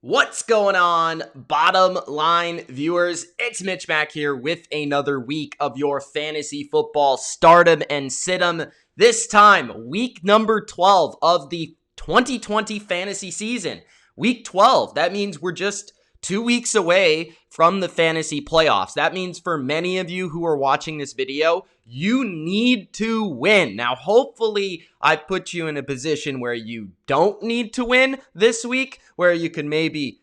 What's going on, bottom line viewers? It's Mitch back here with another week of your fantasy football stardom and situm. This time, week number 12 of the 2020 fantasy season. Week 12, that means we're just 2 weeks away from the fantasy playoffs. That means for many of you who are watching this video, you need to win. Now, hopefully, I put you in a position where you don't need to win this week, where you can maybe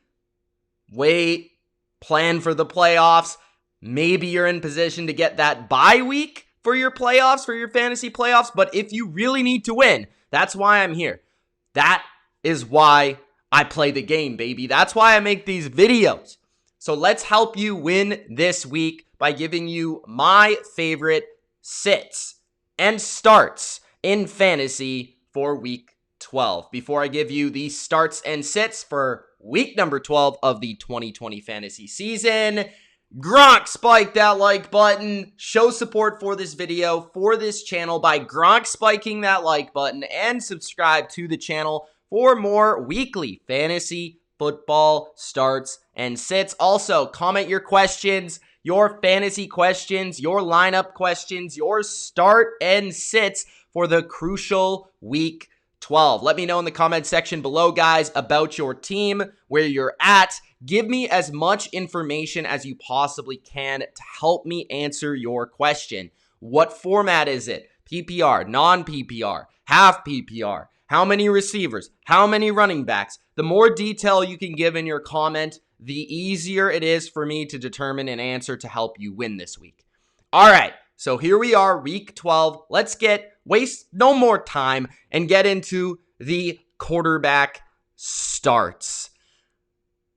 wait, plan for the playoffs. Maybe you're in position to get that bye week for your playoffs, for your fantasy playoffs. But if you really need to win, that's why I'm here. That is why I play the game, baby. That's why I make these videos. So let's help you win this week by giving you my favorite sits and starts in fantasy for week 12. Before I give you the starts and sits for week number 12 of the 2020 fantasy season, GRONK, spike that like button. Show support for this video, for this channel by GRONK spiking that like button, and subscribe to the channel for more weekly fantasy football starts and sits. Also, comment your questions, your fantasy questions, your lineup questions, your start and sits for the crucial week 12. Let me know in the comment section below, guys, about your team, where you're at. Give me as much information as you possibly can to help me answer your question. What format is it? PPR, non-PPR, half PPR? How many receivers? How many running backs? The more detail you can give in your comment, the easier it is for me to determine an answer to help you win this week. All right, so here we are, week 12. Let's waste no more time and get into the quarterback starts.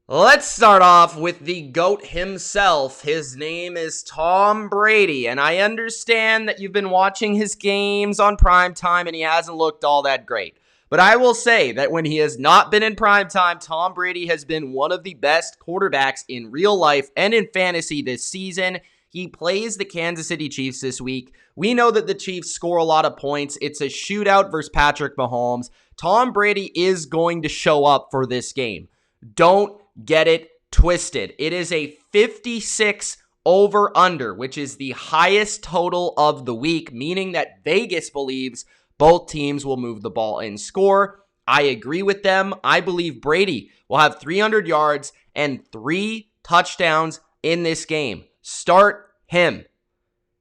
Let's start off with the GOAT himself. His name is Tom Brady, and I understand that you've been watching his games on primetime and he hasn't looked all that great. But I will say that when he has not been in primetime, Tom Brady has been one of the best quarterbacks in real life and in fantasy this season. He plays the Kansas City Chiefs this week. We know that the Chiefs score a lot of points. It's a shootout versus Patrick Mahomes. Tom Brady is going to show up for this game. Don't get it twisted. It is a 56 over-under, which is the highest total of the week, meaning that Vegas believes both teams will move the ball and score. I agree with them. I believe Brady will have 300 yards and 3 touchdowns in this game. Start him.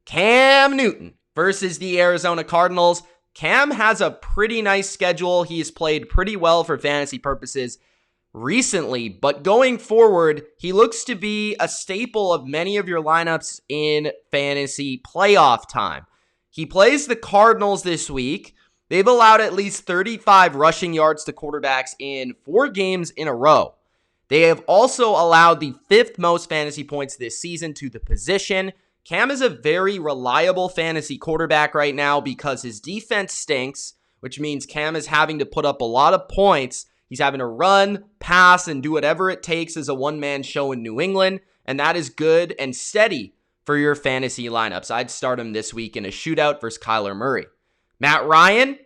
Cam Newton versus the Arizona Cardinals. Cam has a pretty nice schedule. He's played pretty well for fantasy purposes recently, but going forward, he looks to be a staple of many of your lineups in fantasy playoff time. He plays the Cardinals this week. They've allowed at least 35 rushing yards to quarterbacks in 4 games in a row. They have also allowed the 5th most fantasy points this season to the position. Cam is a very reliable fantasy quarterback right now because his defense stinks, which means Cam is having to put up a lot of points. He's having to run, pass, and do whatever it takes as a one-man show in New England, and that is good and steady for your fantasy lineups. I'd start him this week in a shootout versus Kyler Murray. Matt Ryan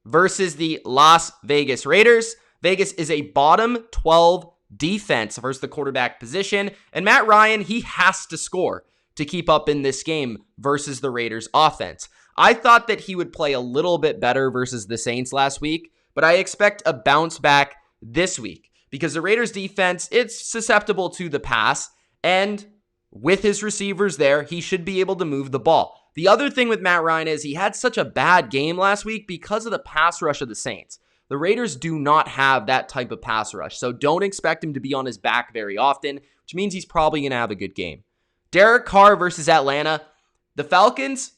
versus the Las Vegas Raiders. Vegas is a bottom 12 defense versus the quarterback position, and Matt Ryan, he has to score to keep up in this game versus the Raiders offense. I thought that he would play a little bit better versus the Saints last week, but I expect a bounce back this week because the Raiders defense, it's susceptible to the pass, and with his receivers there, he should be able to move the ball. The other thing with Matt Ryan is he had such a bad game last week because of the pass rush of the Saints. The Raiders do not have that type of pass rush, so don't expect him to be on his back very often, which means he's probably going to have a good game. Derek Carr versus Atlanta. The Falcons,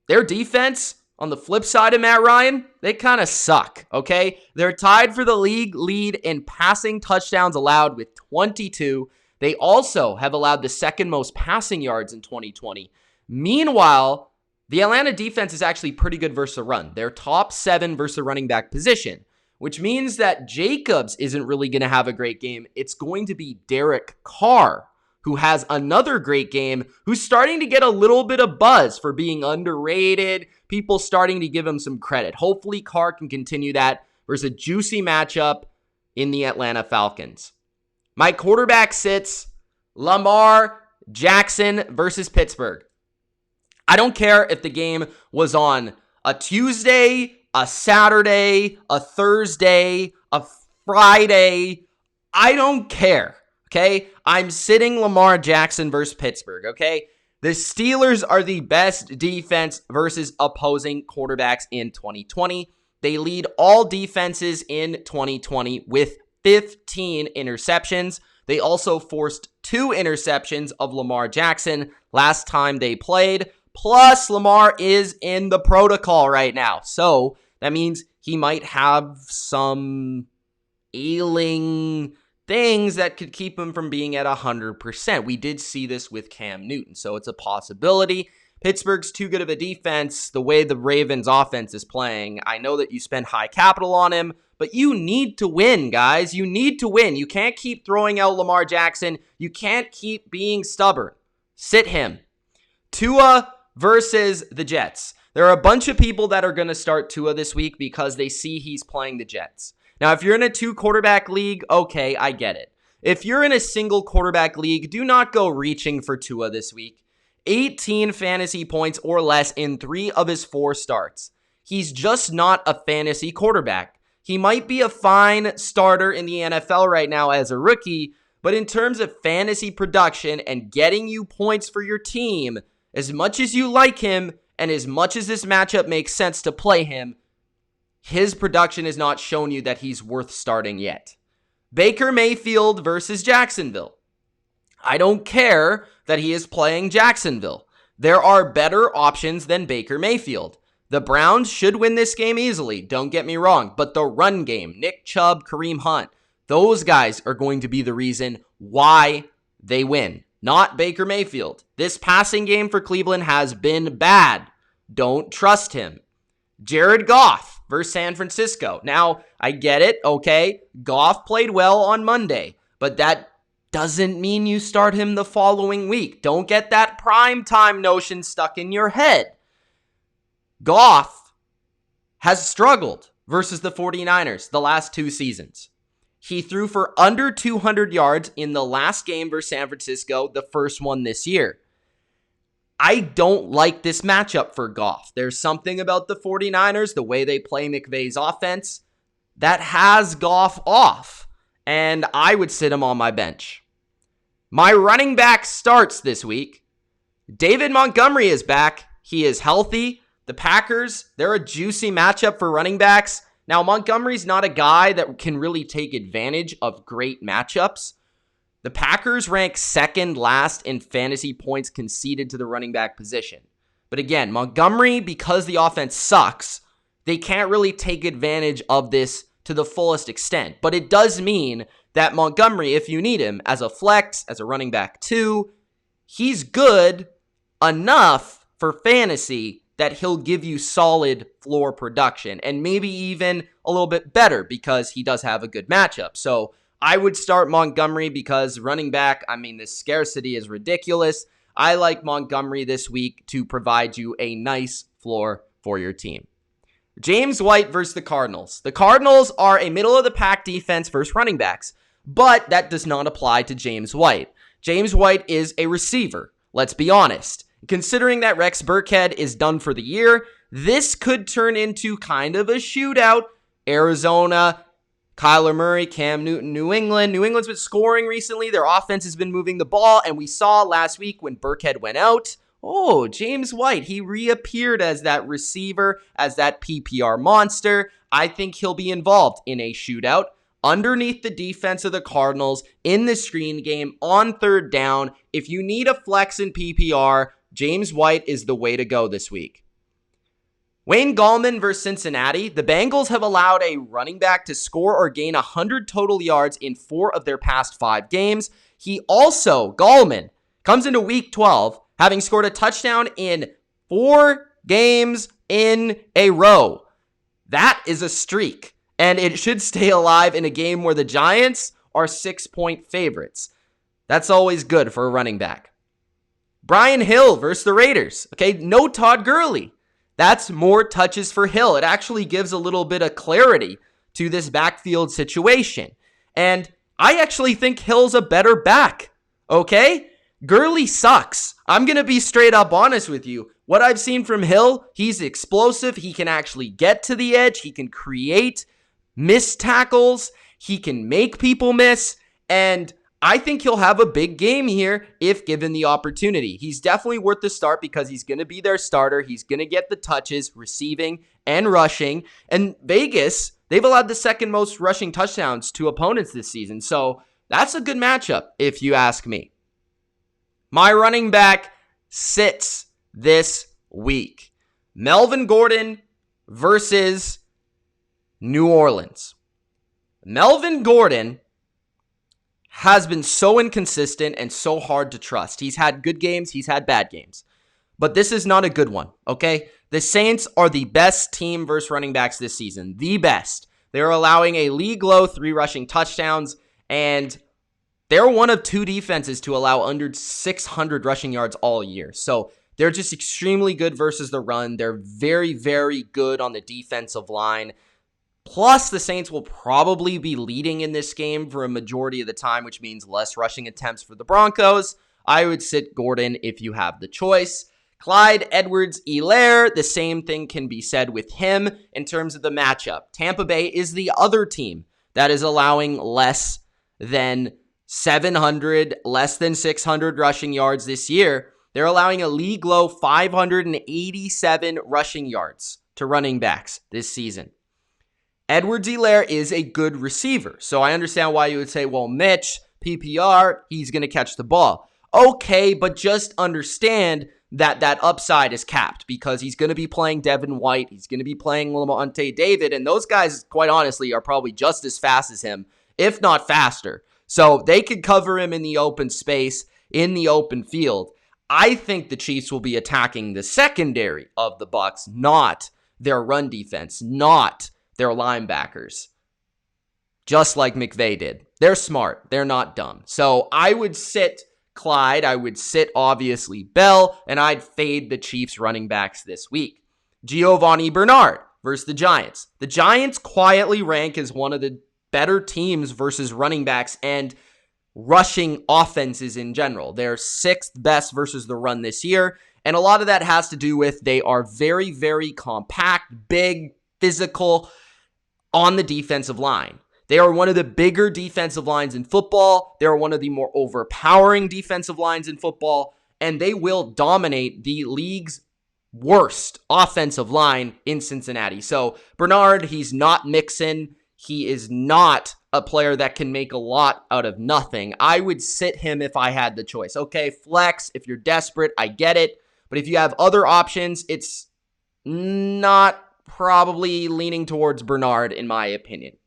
their defense, on the flip side of Matt Ryan, they kind of suck, okay? They're tied for the league lead in passing touchdowns allowed with 22. They also have allowed the 2nd most passing yards in 2020. Meanwhile, the Atlanta defense is actually pretty good versus the run. They're top 7 versus the running back position, which means that Jacobs isn't really going to have a great game. It's going to be Derek Carr, who has another great game, who's starting to get a little bit of buzz for being underrated. People starting to give him some credit. Hopefully Carr can continue that versus a juicy matchup in the Atlanta Falcons. My quarterback sits Lamar Jackson versus Pittsburgh. I don't care if the game was on a Tuesday, a Saturday, a Thursday, a Friday. I don't care, okay? I'm sitting Lamar Jackson versus Pittsburgh, okay? The Steelers are the best defense versus opposing quarterbacks in 2020. They lead all defenses in 2020 with 15 interceptions. They also forced 2 interceptions of Lamar Jackson last time they played. Plus, Lamar is in the protocol right now. So that means he might have some ailing things that could keep him from being at 100%. We did see this with Cam Newton, so it's a possibility. Pittsburgh's too good of a defense, the way the Ravens offense is playing. I know that you spend high capital on him, but you need to win, guys. You need to win. You can't keep throwing out Lamar Jackson. You can't keep being stubborn. Sit him. Tua versus the Jets. There are a bunch of people that are going to start Tua this week because they see he's playing the Jets. Now, if you're in a 2-quarterback league, okay, I get it. If you're in a single quarterback league, do not go reaching for Tua this week. 18 fantasy points or less in 3 of his 4 starts. He's just not a fantasy quarterback. He might be a fine starter in the NFL right now as a rookie, but in terms of fantasy production and getting you points for your team, as much as you like him and as much as this matchup makes sense to play him, his production has not shown you that he's worth starting yet. Baker Mayfield versus Jacksonville. I don't care that he is playing Jacksonville. There are better options than Baker Mayfield. The Browns should win this game easily, don't get me wrong, but the run game, Nick Chubb, Kareem Hunt, those guys are going to be the reason why they win, not Baker Mayfield. This passing game for Cleveland has been bad. Don't trust him. Jared Goff versus San Francisco. Now, I get it, okay? Goff played well on Monday, but that doesn't mean you start him the following week. Don't get that prime time notion stuck in your head. Goff has struggled versus the 49ers the last 2 seasons. He threw for under 200 yards in the last game versus San Francisco, the first one this year. I don't like this matchup for Goff. There's something about the 49ers, the way they play McVay's offense, that has Goff off, and I would sit him on my bench. My running back starts this week. David Montgomery is back. He is healthy. The Packers, they're a juicy matchup for running backs. Now, Montgomery's not a guy that can really take advantage of great matchups. The Packers rank second last in fantasy points conceded to the running back position. But again, Montgomery, because the offense sucks, they can't really take advantage of this to the fullest extent. But it does mean that Montgomery, if you need him as a flex, as a running back too, he's good enough for fantasy that he'll give you solid floor production and maybe even a little bit better because he does have a good matchup. So I would start Montgomery because running back, this scarcity is ridiculous. I like Montgomery this week to provide you a nice floor for your team. James White versus the Cardinals. The Cardinals are a middle-of-the-pack defense versus running backs, but that does not apply to James White. James White is a receiver, let's be honest. Considering that Rex Burkhead is done for the year, this could turn into kind of a shootout. Arizona, Kyler Murray, Cam Newton, New England. New England's been scoring recently. Their offense has been moving the ball, and we saw last week when Burkhead went out, James White, he reappeared as that receiver, as that PPR monster. I think he'll be involved in a shootout underneath the defense of the Cardinals in the screen game on third down. If you need a flex in PPR, James White is the way to go this week. Wayne Gallman versus Cincinnati. The Bengals have allowed a running back to score or gain 100 total yards in 4 of their past 5 games. He also, Gallman, comes into week 12 having scored a touchdown in 4 games in a row. That is a streak, and it should stay alive in a game where the Giants are 6-point favorites. That's always good for a running back. Brian Hill versus the Raiders. Okay, no Todd Gurley. That's more touches for Hill. It actually gives a little bit of clarity to this backfield situation. And I actually think Hill's a better back, okay? Gurley sucks. I'm going to be straight up honest with you. What I've seen from Hill, he's explosive. He can actually get to the edge. He can create missed tackles. He can make people miss. And I think he'll have a big game here if given the opportunity. He's definitely worth the start because he's going to be their starter. He's going to get the touches, receiving and rushing. And Vegas, they've allowed the second most rushing touchdowns to opponents this season. So that's a good matchup if you ask me. My running back sits this week. Melvin Gordon versus New Orleans. Melvin Gordon has been so inconsistent and so hard to trust. He's had good games, he's had bad games. But this is not a good one, okay? The Saints are the best team versus running backs this season. The best. They're allowing a league-low 3 rushing touchdowns, and they're one of 2 defenses to allow under 600 rushing yards all year. So they're just extremely good versus the run. They're very, very good on the defensive line. Plus, the Saints will probably be leading in this game for a majority of the time, which means less rushing attempts for the Broncos. I would sit Gordon if you have the choice. Clyde Edwards-Helaire, the same thing can be said with him in terms of the matchup. Tampa Bay is the other team that is allowing less than 700, less than 600 rushing yards this year. They're allowing a league-low 587 rushing yards to running backs this season. Edwards-Helaire is a good receiver, so I understand why you would say, well, Mitch, PPR, he's going to catch the ball. Okay, but just understand that upside is capped because he's going to be playing Devin White, he's going to be playing Lavonte David, and those guys, quite honestly, are probably just as fast as him, if not faster. So they could cover him in the open space, in the open field. I think the Chiefs will be attacking the secondary of the Bucs, not their run defense, not their linebackers, just like McVay did. They're smart. They're not dumb. So I would sit Clyde. I would sit, obviously, Bell, and I'd fade the Chiefs running backs this week. Giovanni Bernard versus the Giants. The Giants quietly rank as one of the better teams versus running backs and rushing offenses in general. They're 6th best versus the run this year, and a lot of that has to do with they are very, very compact, big, physical on the defensive line. They are one of the bigger defensive lines in football. They are one of the more overpowering defensive lines in football, and they will dominate the league's worst offensive line in Cincinnati. So Bernard, he's not Mixon. He is not a player that can make a lot out of nothing. I would sit him if I had the choice. Okay, flex, if you're desperate, I get it. But if you have other options, it's not probably leaning towards Bernard, in my opinion.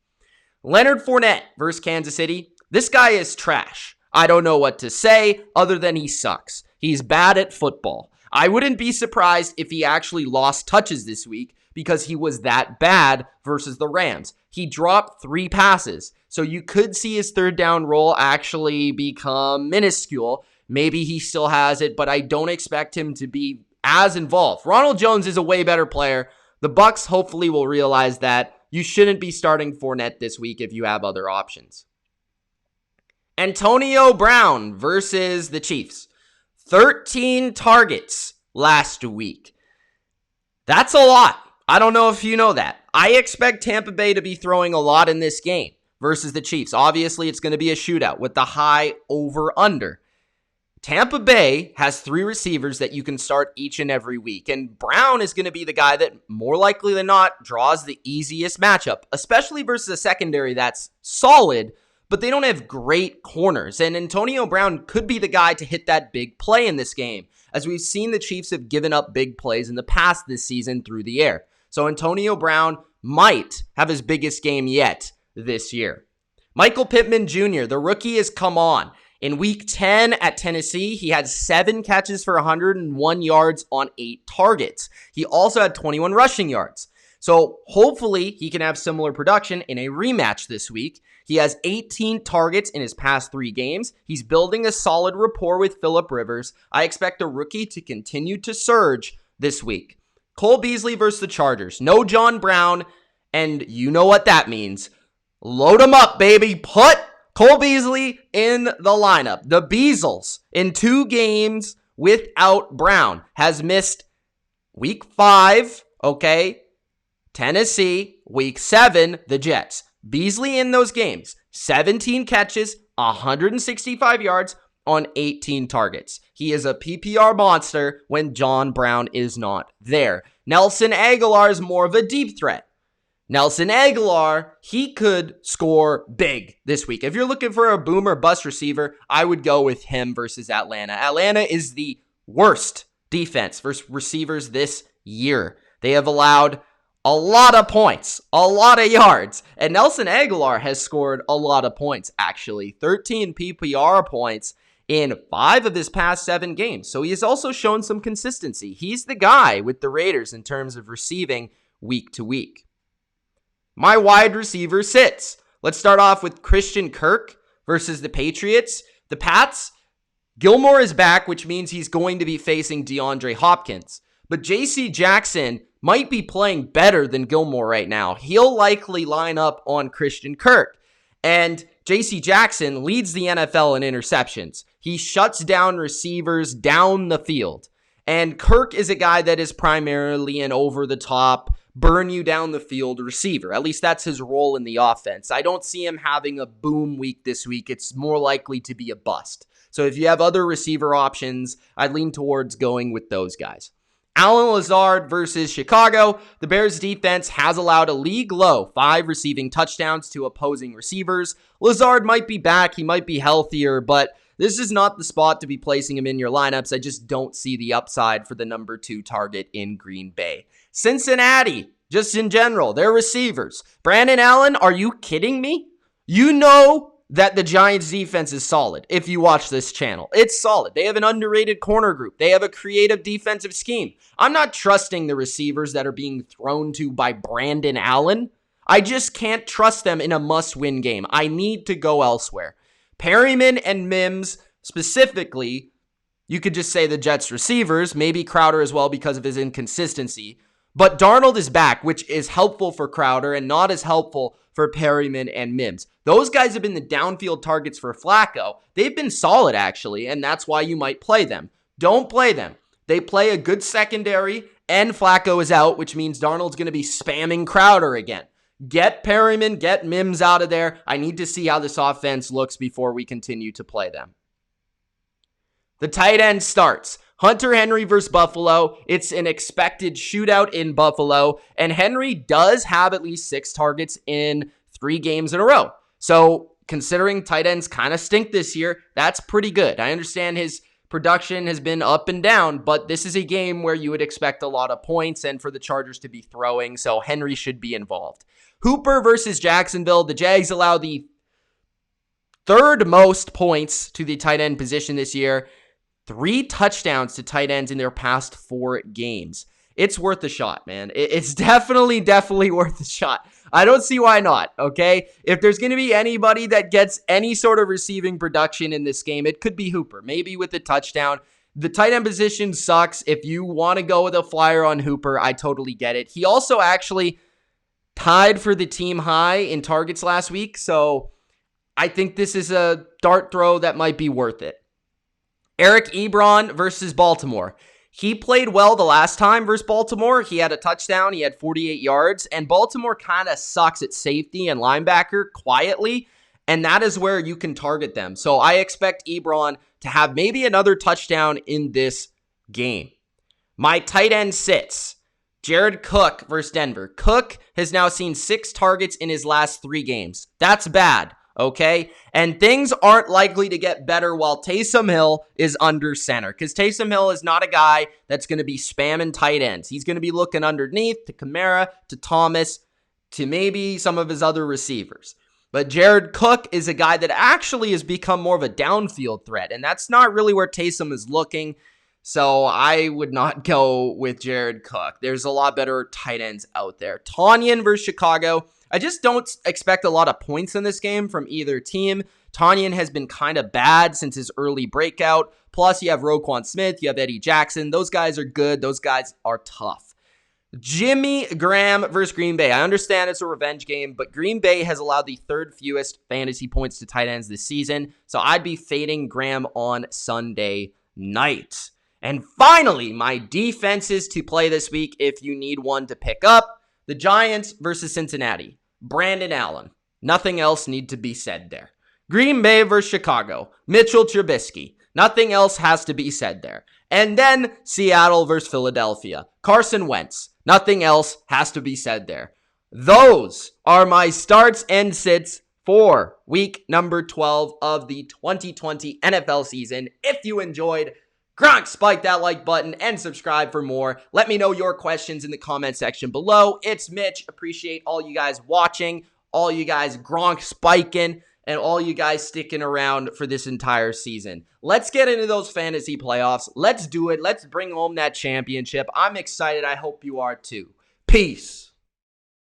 Leonard Fournette versus Kansas City. This guy is trash. I don't know what to say other than he sucks. He's bad at football. I wouldn't be surprised if he actually lost touches this week because he was that bad versus the Rams. He dropped 3 passes, so you could see his third down role actually become minuscule. Maybe he still has it, but I don't expect him to be as involved. Ronald Jones is a way better player. The Bucs hopefully will realize that you shouldn't be starting Fournette this week if you have other options. Antonio Brown versus the Chiefs. 13 targets last week. That's a lot. I don't know if you know that. I expect Tampa Bay to be throwing a lot in this game versus the Chiefs. Obviously, it's going to be a shootout with the high over-under. Tampa Bay has 3 receivers that you can start each and every week, and Brown is going to be the guy that more likely than not draws the easiest matchup, especially versus a secondary that's solid, but they don't have great corners, and Antonio Brown could be the guy to hit that big play in this game, as we've seen the Chiefs have given up big plays in the past this season through the air. So Antonio Brown might have his biggest game yet this year. Michael Pittman Jr., the rookie, has come on. In Week 10 at Tennessee, he had 7 catches for 101 yards on 8 targets. He also had 21 rushing yards. So hopefully he can have similar production in a rematch this week. He has 18 targets in his past 3 games. He's building a solid rapport with Phillip Rivers. I expect the rookie to continue to surge this week. Cole Beasley versus the Chargers. No John Brown, and you know what that means. Load him up, baby. Put Cole Beasley in the lineup. The Beasles in 2 games without Brown has missed week 5, okay? Tennessee, week 7, the Jets. Beasley in those games, 17 catches, 165 yards on 18 targets. He is a PPR monster when John Brown is not there. Nelson Agholor is more of a deep threat. Nelson Agholor, he could score big this week. If you're looking for a boom or bust receiver, I would go with him versus Atlanta. Atlanta is the worst defense versus receivers this year. They have allowed a lot of points, a lot of yards, and Nelson Agholor has scored a lot of points, actually. 13 PPR points in 5 of his past 7 games. So he has also shown some consistency. He's the guy with the Raiders in terms of receiving week to week. My wide receiver sits. Let's start off with Christian Kirk versus the Patriots. The Pats, Gilmore is back, which means he's going to be facing DeAndre Hopkins. But J.C. Jackson might be playing better than Gilmore right now. He'll likely line up on Christian Kirk. And J.C. Jackson leads the NFL in interceptions. He shuts down receivers down the field. And Kirk is a guy that is primarily an over-the-top, burn you down the field receiver. At least that's his role in the offense. I don't see him having a boom week this week. It's more likely to be a bust. So if you have other receiver options, I'd lean towards going with those guys. Allen Lazard versus Chicago. The Bears defense has allowed a league low 5 receiving touchdowns to opposing receivers. Lazard might be back. He might be healthier, but this is not the spot to be placing him in your lineups. I just don't see the upside for the number 2 target in Green Bay. Cincinnati, just in general, their receivers. Brandon Allen, are you kidding me? You know that the Giants defense is solid if you watch this channel. It's solid. They have an underrated corner group. They have a creative defensive scheme. I'm not trusting the receivers that are being thrown to by Brandon Allen. I just can't trust them in a must-win game. I need to go elsewhere. Perryman and Mims, specifically, you could just say the Jets receivers, maybe Crowder as well because of his inconsistency. But Darnold is back, which is helpful for Crowder and not as helpful for Perryman and Mims. Those guys have been the downfield targets for Flacco. They've been solid, actually, and that's why you might play them. Don't play them. They play a good secondary, and Flacco is out, which means Darnold's going to be spamming Crowder again. Get Perryman, get Mims out of there. I need to see how this offense looks before we continue to play them. The tight end starts. Hunter Henry versus Buffalo. It's an expected shootout in Buffalo, and Henry does have at least 6 targets in 3 games in a row. So considering tight ends kind of stink this year, that's pretty good. I understand his production has been up and down, but this is a game where you would expect a lot of points and for the Chargers to be throwing, so Henry should be involved. Hooper versus Jacksonville. The Jags allow the 3rd most points to the tight end position this year. 3 touchdowns to tight ends in their past 4 games. It's worth a shot, man. It's definitely worth a shot. I don't see why not, okay? If there's going to be anybody that gets any sort of receiving production in this game, it could be Hooper, maybe with a touchdown. The tight end position sucks. If you want to go with a flyer on Hooper, I totally get it. He also actually tied for the team high in targets last week, so I think this is a dart throw that might be worth it. Eric Ebron versus Baltimore. He played well the last time versus Baltimore. He had a touchdown. He had 48 yards. And Baltimore kind of sucks at safety and linebacker quietly. And that is where you can target them. So I expect Ebron to have maybe another touchdown in this game. My tight end sits. Jared Cook versus Denver. Cook has now seen 6 targets in his last 3 games. That's bad. Okay? And things aren't likely to get better while Taysom Hill is under center. Because Taysom Hill is not a guy that's going to be spamming tight ends. He's going to be looking underneath to Kamara, to Thomas, to maybe some of his other receivers. But Jared Cook is a guy that actually has become more of a downfield threat. And that's not really where Taysom is looking. So I would not go with Jared Cook. There's a lot better tight ends out there. Tonyan versus Chicago. I just don't expect a lot of points in this game from either team. Tonyan has been kind of bad since his early breakout. Plus, you have Roquan Smith, you have Eddie Jackson. Those guys are good. Those guys are tough. Jimmy Graham versus Green Bay. I understand it's a revenge game, but Green Bay has allowed the third fewest fantasy points to tight ends this season, so I'd be fading Graham on Sunday night. And finally, my defenses to play this week if you need one to pick up. The Giants versus Cincinnati. Brandon Allen. Nothing else need to be said there. Green Bay versus Chicago. Mitchell Trubisky. Nothing else has to be said there. And then Seattle versus Philadelphia. Carson Wentz. Nothing else has to be said there. Those are my starts and sits for week number 12 of the 2020 NFL season. If you enjoyed, GRONK, spike that like button and subscribe for more. Let me know your questions in the comment section below. It's Mitch. Appreciate all you guys watching, all you guys GRONK spiking, and all you guys sticking around for this entire season. Let's get into those fantasy playoffs. Let's do it. Let's bring home that championship. I'm excited. I hope you are too. Peace.